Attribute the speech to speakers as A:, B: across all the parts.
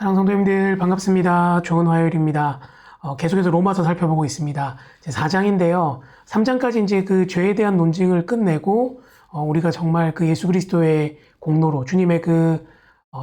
A: 사랑 성도님들 반갑습니다. 좋은 화요일입니다. 계속해서 로마서 살펴보고 있습니다. 이제 4장인데요. 3장까지 이제 그 죄에 대한 논증을 끝내고 우리가 정말 그 예수 그리스도의 공로로 주님의 그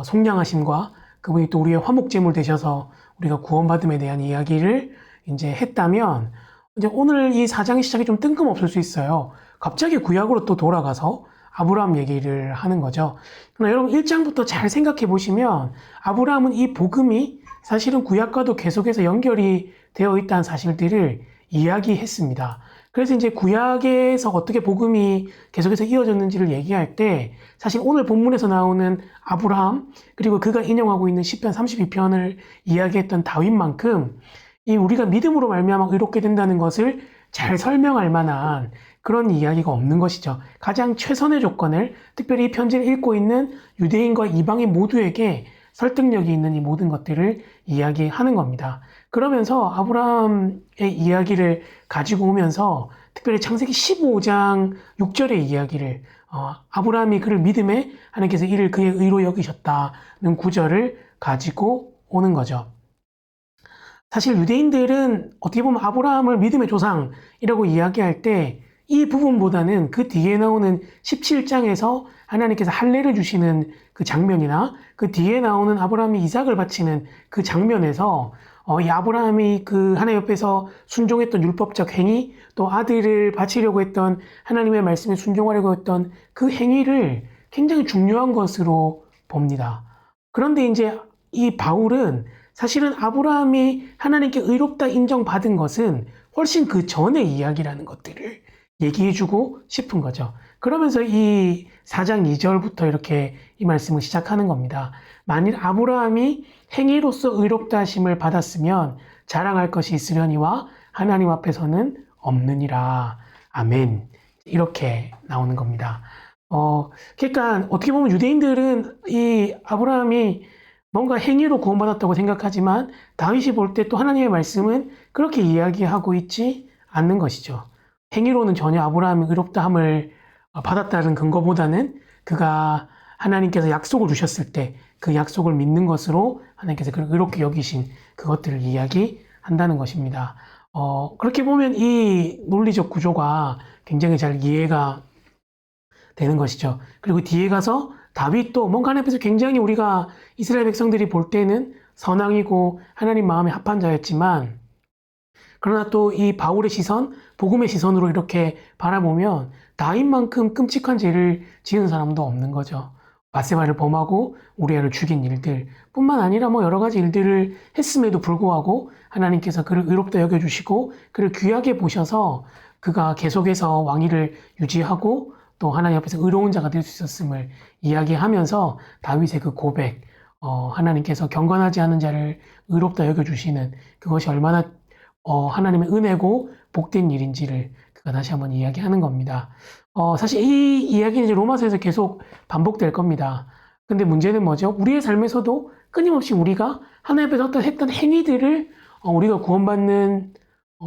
A: 속량하심과 그분이 또 우리의 화목제물 되셔서 우리가 구원받음에 대한 이야기를 이제 했다면 이제 오늘 이 4장의 시작이 좀 뜬금없을 수 있어요. 갑자기 구약으로 또 돌아가서 아브라함 얘기를 하는 거죠. 그러나 여러분 1장부터 잘 생각해 보시면 아브라함은 이 복음이 사실은 구약과도 계속해서 연결이 되어 있다는 사실들을 이야기했습니다. 그래서 이제 구약에서 어떻게 복음이 계속해서 이어졌는지를 얘기할 때 사실 오늘 본문에서 나오는 아브라함 그리고 그가 인용하고 있는 시편 32편을 이야기했던 다윗만큼 이 우리가 믿음으로 말미암아 의롭게 된다는 것을 잘 설명할 만한 그런 이야기가 없는 것이죠. 가장 최선의 조건을 특별히 이 편지를 읽고 있는 유대인과 이방인 모두에게 설득력이 있는 이 모든 것들을 이야기하는 겁니다. 그러면서 아브라함의 이야기를 가지고 오면서 특별히 창세기 15장 6절의 이야기를 아브라함이 그를 믿음에 하나님께서 이를 그의 의로 여기셨다는 구절을 가지고 오는 거죠. 사실 유대인들은 어떻게 보면 아브라함을 믿음의 조상이라고 이야기할 때 이 부분보다는 그 뒤에 나오는 17장에서 하나님께서 할례를 주시는 그 장면이나 그 뒤에 나오는 아브라함이 이삭을 바치는 그 장면에서 이 아브라함이 그 하나님 옆에서 순종했던 율법적 행위 또 아들을 바치려고 했던 하나님의 말씀에 순종하려고 했던 그 행위를 굉장히 중요한 것으로 봅니다. 그런데 이제 이 바울은 사실은 아브라함이 하나님께 의롭다 인정받은 것은 훨씬 그 전의 이야기라는 것들을 얘기해주고 싶은 거죠. 그러면서 이 4장 2절부터 이렇게 이 말씀을 시작하는 겁니다. 만일 아브라함이 행위로서 의롭다 하심을 받았으면 자랑할 것이 있으려니와 하나님 앞에서는 없느니라. 아멘. 이렇게 나오는 겁니다. 그러니까 어떻게 보면 유대인들은 이 아브라함이 뭔가 행위로 구원받았다고 생각하지만 다윗이 볼 때 또 하나님의 말씀은 그렇게 이야기하고 있지 않는 것이죠. 행위로는 전혀 아브라함이 의롭다함을 받았다는 근거보다는 그가 하나님께서 약속을 주셨을 때 그 약속을 믿는 것으로 하나님께서 그를 의롭게 여기신 그것들을 이야기한다는 것입니다. 그렇게 보면 이 논리적 구조가 굉장히 잘 이해가 되는 것이죠. 그리고 뒤에 가서 다윗도 뭔가 하나님 앞에서 굉장히 우리가 이스라엘 백성들이 볼 때는 선왕이고 하나님 마음에 합한 자였지만 그러나 또 이 바울의 시선, 복음의 시선으로 이렇게 바라보면 다윗만큼 끔찍한 죄를 지은 사람도 없는 거죠. 바세바를 범하고 우리아를 죽인 일들 뿐만 아니라 뭐 여러 가지 일들을 했음에도 불구하고 하나님께서 그를 의롭다 여겨주시고 그를 귀하게 보셔서 그가 계속해서 왕위를 유지하고 또 하나님 앞에서 의로운 자가 될 수 있었음을 이야기하면서 다윗의 그 고백, 하나님께서 경건하지 않은 자를 의롭다 여겨주시는 그것이 얼마나 하나님의 은혜고 복된 일인지를 그가 다시 한번 이야기하는 겁니다. 사실 이 이야기는 이제 로마서에서 계속 반복될 겁니다. 근데 문제는 뭐죠? 우리의 삶에서도 끊임없이 우리가 하나님 앞에서 어떤 했던 행위들을 우리가 구원받는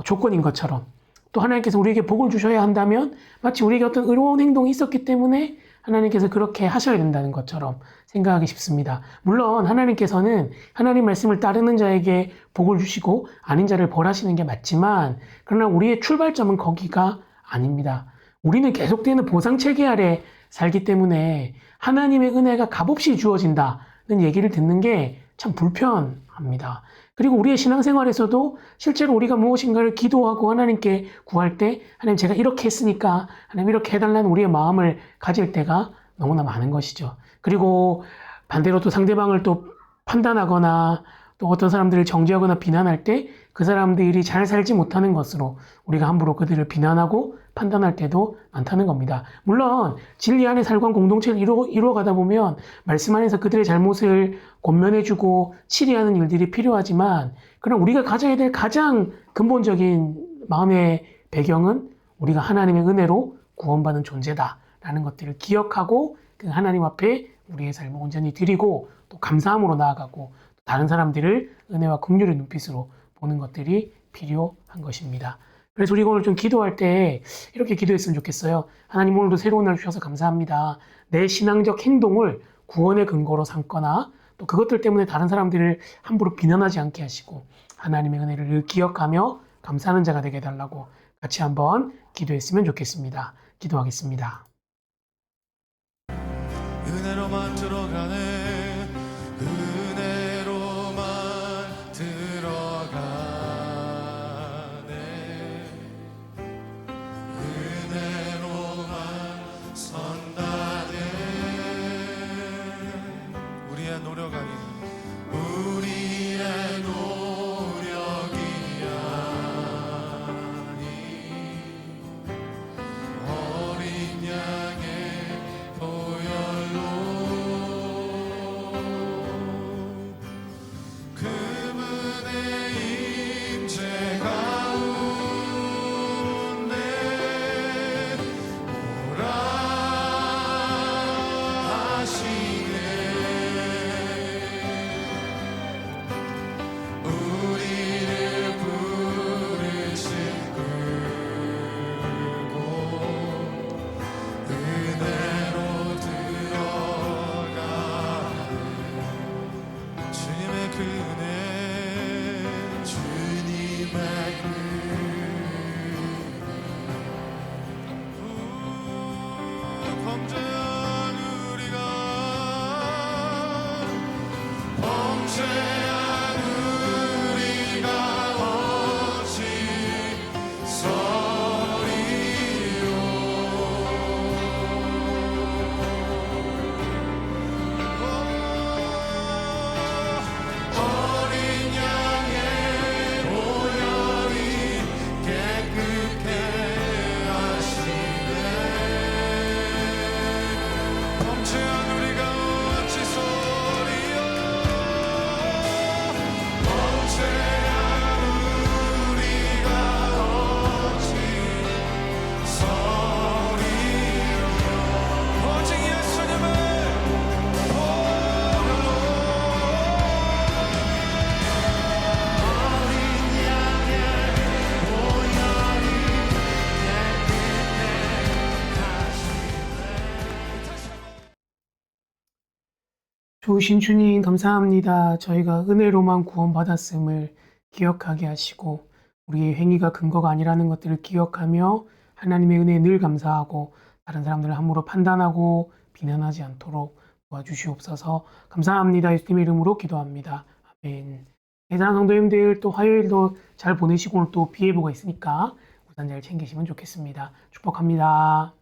A: 조건인 것처럼 또 하나님께서 우리에게 복을 주셔야 한다면 마치 우리에게 어떤 의로운 행동이 있었기 때문에 하나님께서 그렇게 하셔야 된다는 것처럼 생각하기 쉽습니다. 물론 하나님께서는 하나님 말씀을 따르는 자에게 복을 주시고 아닌 자를 벌하시는 게 맞지만 그러나 우리의 출발점은 거기가 아닙니다. 우리는 계속되는 보상체계 아래 살기 때문에 하나님의 은혜가 값없이 주어진다는 얘기를 듣는 게 참 불편합니다. 그리고 우리의 신앙생활에서도 실제로 우리가 무엇인가를 기도하고 하나님께 구할 때 하나님 제가 이렇게 했으니까 하나님 이렇게 해달라는 우리의 마음을 가질 때가 너무나 많은 것이죠. 그리고 반대로 또 상대방을 또 판단하거나 또 어떤 사람들을 정죄하거나 비난할 때 그 사람들이 잘 살지 못하는 것으로 우리가 함부로 그들을 비난하고 판단할 때도 많다는 겁니다. 물론 진리 안에 살고 공동체를 이루어가다 보면 말씀 안에서 그들의 잘못을 권면해주고 치리하는 일들이 필요하지만 그럼 우리가 가져야 될 가장 근본적인 마음의 배경은 우리가 하나님의 은혜로 구원받은 존재다라는 것들을 기억하고 그 하나님 앞에 우리의 삶을 온전히 드리고 또 감사함으로 나아가고 다른 사람들을 은혜와 긍휼의 눈빛으로 보는 것들이 필요한 것입니다. 그래서 우리가 오늘 좀 기도할 때 이렇게 기도했으면 좋겠어요. 하나님 오늘도 새로운 날 주셔서 감사합니다. 내 신앙적 행동을 구원의 근거로 삼거나 또 그것들 때문에 다른 사람들을 함부로 비난하지 않게 하시고 하나님의 은혜를 늘 기억하며 감사하는 자가 되게 해달라고 같이 한번 기도했으면 좋겠습니다. 기도하겠습니다.
B: 은혜로만 들어가네 은혜로만 들어가네 은혜로만 선다네 우리의 노력 아니 우리의 노력이 아니 어린 양의 보혈로 그분의 임재 가운데 오라 하시네 우리를 부르신 그곳 은혜로 들어가네 주님의 그 은혜 주님의 그 범죄한 우리가 범죄한 우리가 어찌 서리요 어린 양의 보혈이 깨끗해 하시네 범죄한 우리가 어찌 소리요 범죄한 우리가 어찌 소리요 오직 예수님의 보혈로 어린 양의 보혈이 깨끗해
A: 좋으신 주님 감사합니다. 저희가 은혜로만 구원받았음을 기억하게 하시고 우리의 행위가 근거가 아니라는 것들을 기억하며 하나님의 은혜에 늘 감사하고 다른 사람들을 함부로 판단하고 비난하지 않도록 도와주시옵소서. 감사합니다. 예수님의 이름으로 기도합니다. 아멘. 대단한 성도님들 또 화요일도 잘 보내시고 오늘 또 비 예보가 있으니까 우산 잘 챙기시면 좋겠습니다. 축복합니다.